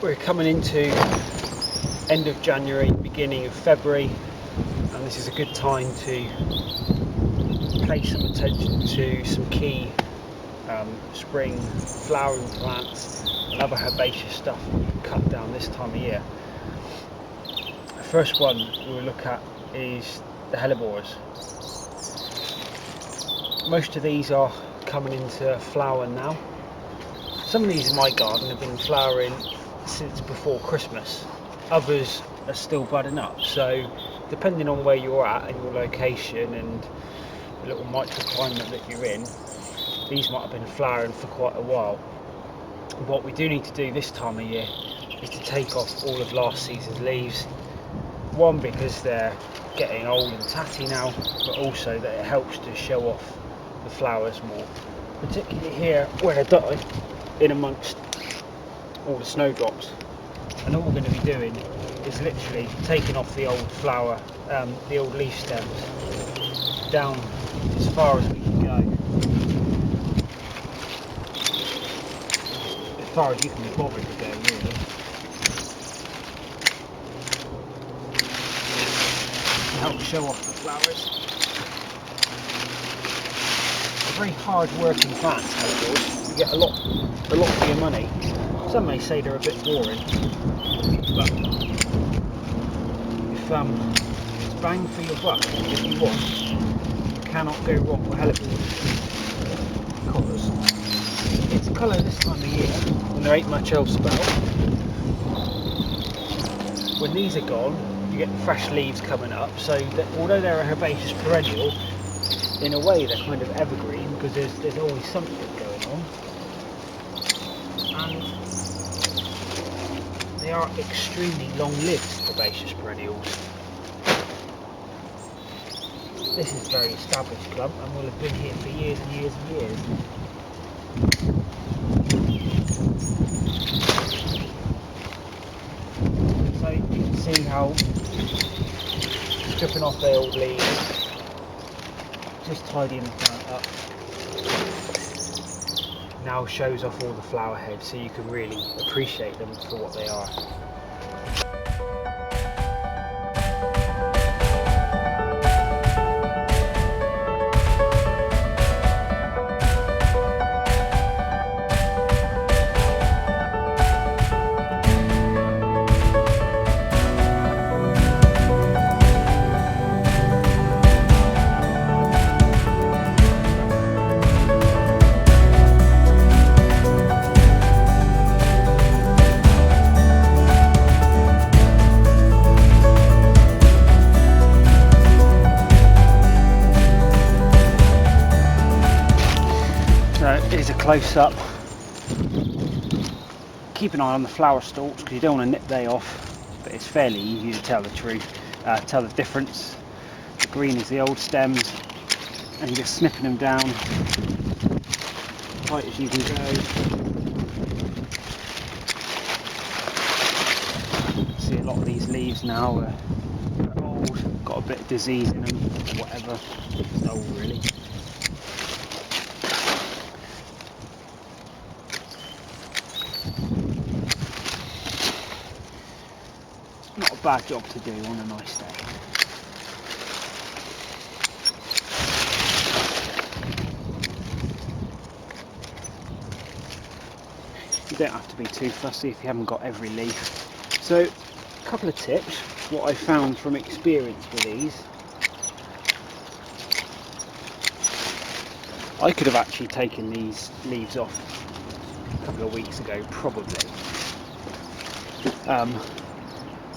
We're coming into end of January, beginning of February, and this is a good time to pay some attention to some key spring flowering plants and other herbaceous stuff that you can cut down this time of year. The first one we'll look at is the Hellebores. Most of these are coming into flower now. Some of these in my garden have been flowering since before Christmas. Others are still budding up, so depending on where you're at and your location and the little microclimate that you're in, these might have been flowering for quite a while. What we do need to do this time of year is to take off all of last season's leaves. One, because they're getting old and tatty now, but also that it helps to show off the flowers more, particularly here where they die in amongst all the snowdrops. And all we're going to be doing is literally taking off the old flower, the old leaf stems down as far as we can go, as far as you can be bothered to go, really. To help show off the flowers. A very hard working plant, Hellebores. You get a lot for your money. Some may say they're a bit boring, but if it's bang for your buck, if you want, you cannot go wrong with Hellebores, because it's colour this time of year and there ain't much else about. When these are gone, you get fresh leaves coming up, so that although they're a herbaceous perennial, in a way they're kind of evergreen because there's always something going on. And they are extremely long-lived herbaceous perennials. This is a very established clump and will have been here for years and years and years. So you can see how stripping off the old leaves, just tidying the plant up, now shows off all the flower heads so you can really appreciate them for what they are. Here's a close-up. Keep an eye on the flower stalks because you don't want to nip they off, but it's fairly easy to tell the tell the difference. The green is the old stems, and you're just snipping them down tight as you can go. See a lot of these leaves now are old, got a bit of disease in them, or whatever. It's old really. Not a bad job to do on a nice day. You don't have to be too fussy if you haven't got every leaf. So, a couple of tips, what I found from experience with these. I could have actually taken these leaves off a couple of weeks ago, probably.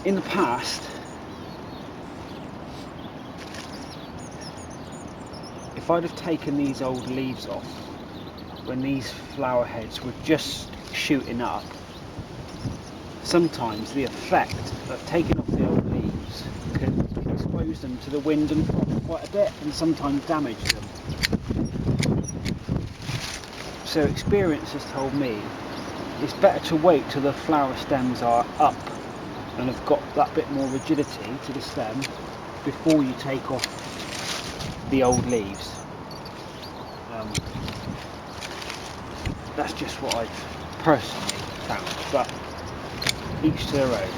In the past, if I'd have taken these old leaves off when these flower heads were just shooting up, sometimes the effect of taking off the old leaves can expose them to the wind and frost quite a bit and sometimes damage them. So experience has told me it's better to wait till the flower stems are up and have got that bit more rigidity to the stem before you take off the old leaves. That's just what I've personally found, but each to their own.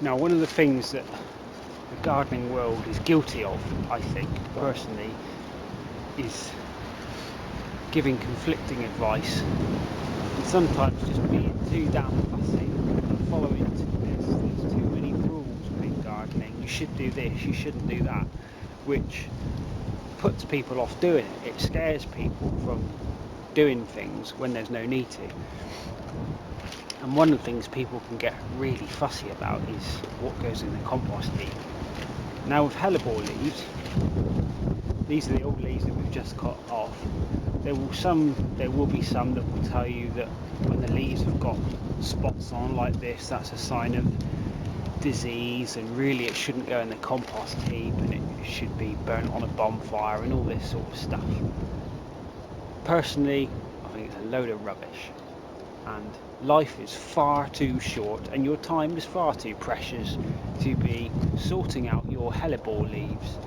Now, one of the things that the gardening world is guilty of, I think, personally, is giving conflicting advice and sometimes just being too damn fussy and following this. There's too many rules in gardening. You should do this, you shouldn't do that, which puts people off doing it. It scares people from doing things when there's no need to. And one of the things people can get really fussy about is what goes in the compost heap. Now, with hellebore leaves, these are the old leaves that we've just cut off. There will be some that will tell you that when the leaves have got spots on like this, that's a sign of disease, and really it shouldn't go in the compost heap, and it should be burnt on a bonfire and all this sort of stuff. Personally, I think it's a load of rubbish, and life is far too short and your time is far too precious to be sorting out your hellebore leaves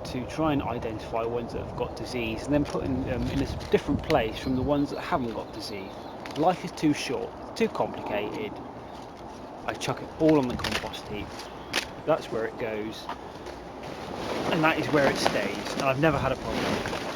to try and identify ones that have got disease and then putting them in a different place from the ones that haven't got disease. Life is too short, too complicated. I chuck it all on the compost heap. That's where it goes, and that is where it stays, and I've never had a problem.